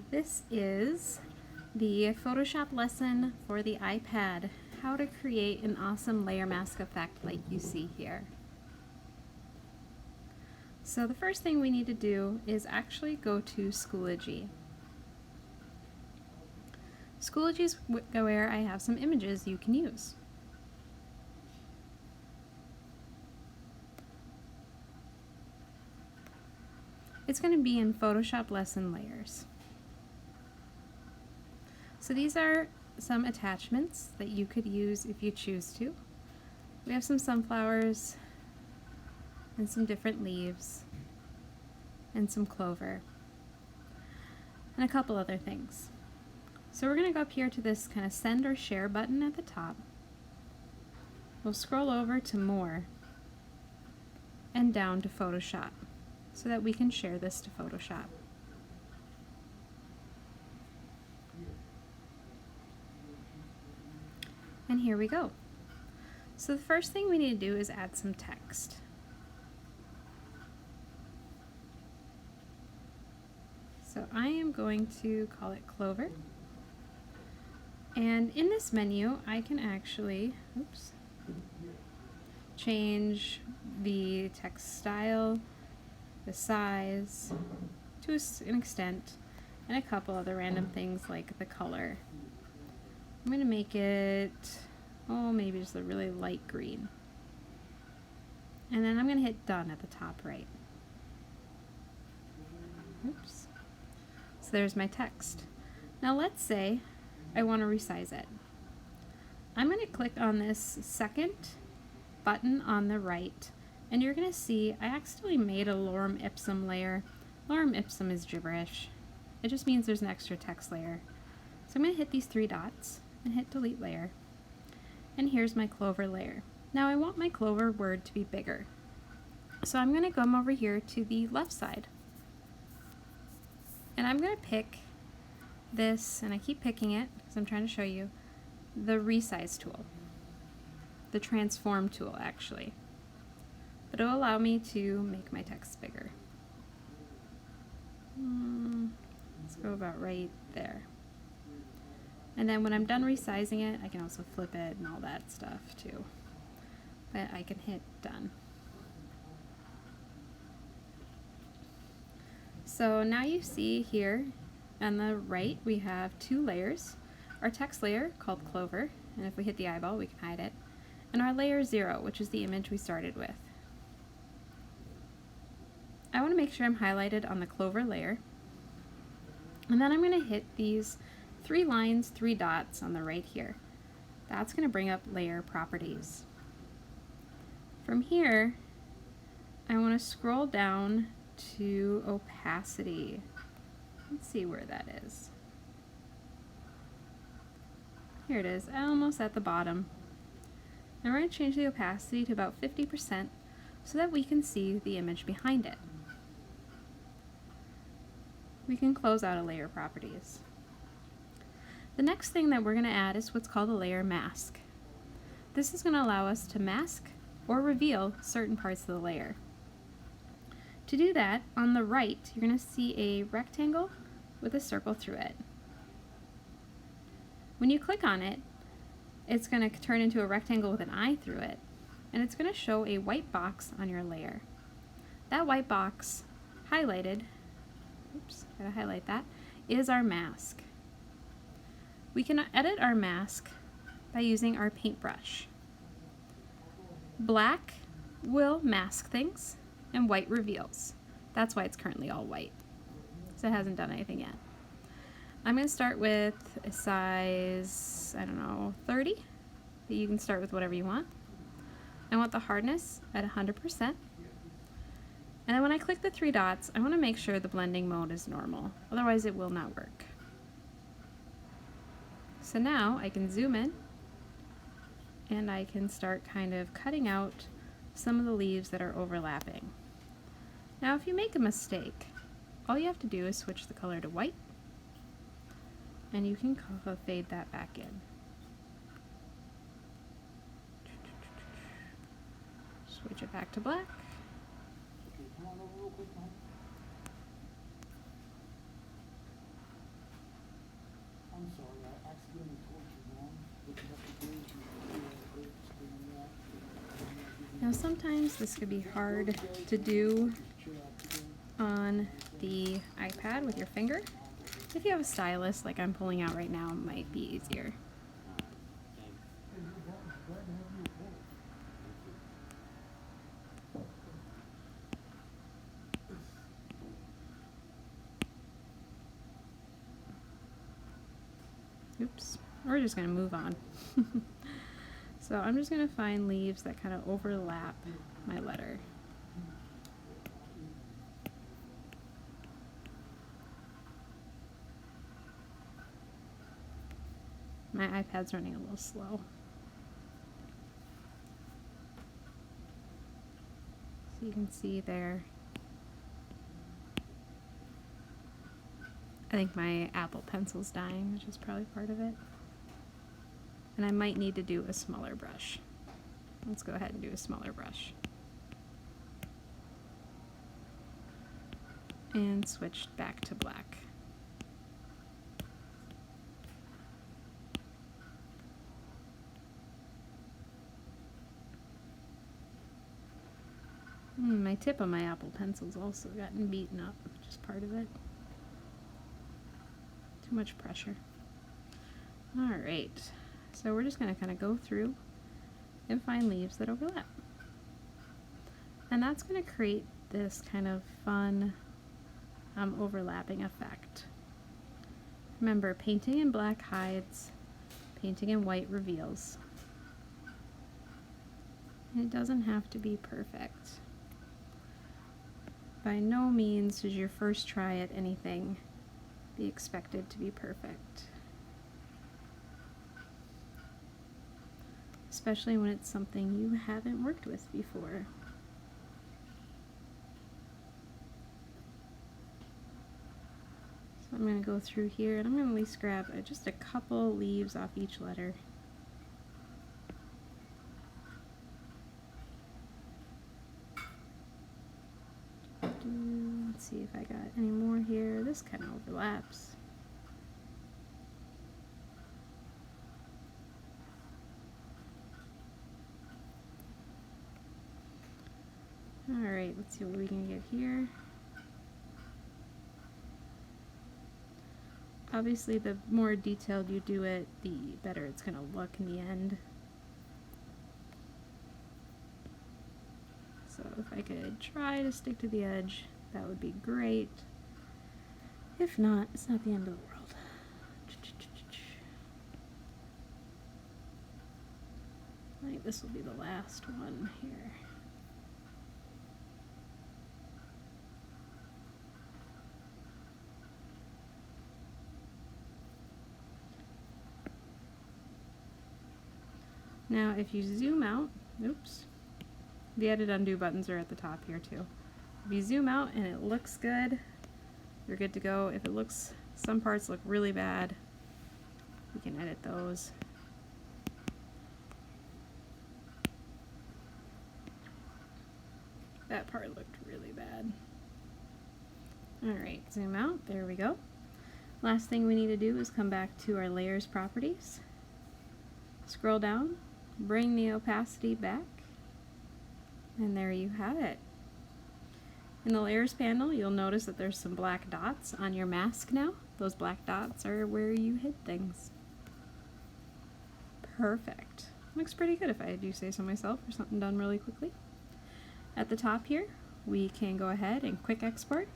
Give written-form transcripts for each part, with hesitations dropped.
This is the Photoshop lesson for the iPad, how to create an awesome layer mask effect like you see here. So the first thing we need to do is actually go to Schoology. Schoology is where I have some images you can use. It's going to be in Photoshop lesson layers. So these are some attachments that you could use if you choose to. We have some sunflowers and some different leaves and some clover and a couple other things. So we're going to go up here to this kind of send or share button at the top. We'll scroll over to more and down to Photoshop so that we can share this to Photoshop. And here we go. So the first thing we need to do is add some text. So I am going to call it Clover. And in this menu, I can actually, change the text style, the size, to an extent, and a couple other random things like the color. I'm going to make it, maybe just a really light green. And then I'm going to hit done at the top right. Oops. So there's my text. Now let's say I want to resize it. I'm going to click on this second button on the right, and you're going to see I accidentally made a lorem ipsum layer. Lorem ipsum is gibberish. It just means there's an extra text layer. So I'm going to hit these three dots and hit delete layer. And here's my Clover layer. Now I want my Clover word to be bigger. So I'm going to come over here to the left side. And I'm going to pick this, and I keep picking it because I'm trying to show you, the resize tool. The transform tool actually. But it will allow me to make my text bigger. Let's go about right there. And then when I'm done resizing it, I can also flip it and all that stuff too. But I can hit done. So now you see here on the right we have two layers. Our text layer called Clover, and if we hit the eyeball we can hide it. And our layer 0, which is the image we started with. I want to make sure I'm highlighted on the Clover layer. And then I'm going to hit these 3 lines, 3 dots on the right here. That's going to bring up layer properties. From here, I want to scroll down to opacity. Let's see where that is. Here it is, almost at the bottom. And we're going to change the opacity to about 50% so that we can see the image behind it. We can close out of layer properties. The next thing that we're going to add is what's called a layer mask. This is going to allow us to mask or reveal certain parts of the layer. To do that, on the right, you're going to see a rectangle with a circle through it. When you click on it, it's going to turn into a rectangle with an eye through it, and it's going to show a white box on your layer. That white box, highlighted, gotta highlight that, is our mask. We can edit our mask by using our paintbrush. Black will mask things, and white reveals. That's why it's currently all white, so it hasn't done anything yet. I'm going to start with a size, 30. You can start with whatever you want. I want the hardness at 100%. And then when I click the 3 dots, I want to make sure the blending mode is normal, otherwise it will not work. So now I can zoom in and I can start kind of cutting out some of the leaves that are overlapping. Now if you make a mistake, all you have to do is switch the color to white, and you can fade that back in. Switch it back to black. Now sometimes this could be hard to do on the iPad with your finger. If you have a stylus like I'm pulling out right now, it might be easier. Oops, we're just going to move on. So I'm just going to find leaves that kind of overlap my letter. My iPad's running a little slow. So you can see there. I think my Apple Pencil's dying, which is probably part of it. And I might need to do a smaller brush. Let's go ahead and do a smaller brush. And switch back to black. My tip on my Apple Pencil's also gotten beaten up, which is part of it. Too much pressure. Alright, so we're just going to kind of go through and find leaves that overlap. And that's going to create this kind of fun overlapping effect. Remember, painting in black hides, painting in white reveals. And it doesn't have to be perfect. By no means does your first try at anything be expected to be perfect. Especially when it's something you haven't worked with before. So I'm going to go through here and I'm going to at least grab just a couple leaves off each letter. Let's see if I got any more here. This kind of overlaps. Alright, let's see what we can get here. Obviously, the more detailed you do it, the better it's going to look in the end. So if I could try to stick to the edge, that would be great. If not, it's not the end of the world. I think this will be the last one here. Now, if you zoom out, oops, the edit undo buttons are at the top here too. If you zoom out and it looks good, you're good to go. If it looks, some parts look really bad, we can edit those. That part looked really bad. Alright, zoom out, there we go. Last thing we need to do is come back to our layers properties. Scroll down, bring the opacity back, and there you have it. In the layers panel, you'll notice that there's some black dots on your mask now. Those black dots are where you hid things. Perfect. Looks pretty good if I do say so myself, for something done really quickly. At the top here, we can go ahead and quick export.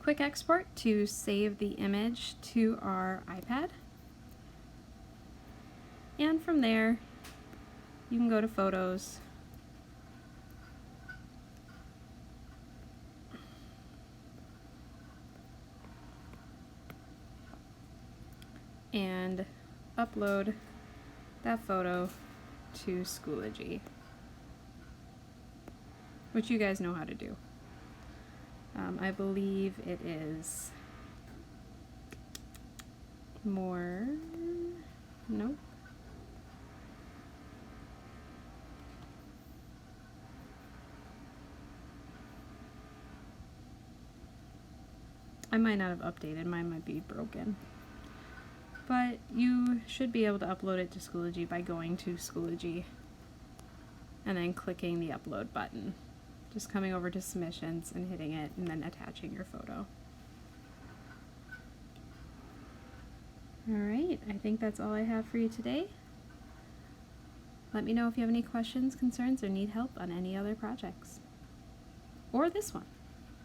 Quick export to save the image to our iPad. And from there, you can go to Photos, and upload that photo to Schoology, which you guys know how to do. I believe it is more, nope. I might not have updated, mine might be broken. But you should be able to upload it to Schoology by going to Schoology and then clicking the upload button. Just coming over to submissions and hitting it and then attaching your photo. Alright, I think that's all I have for you today. Let me know if you have any questions, concerns, or need help on any other projects. Or this one.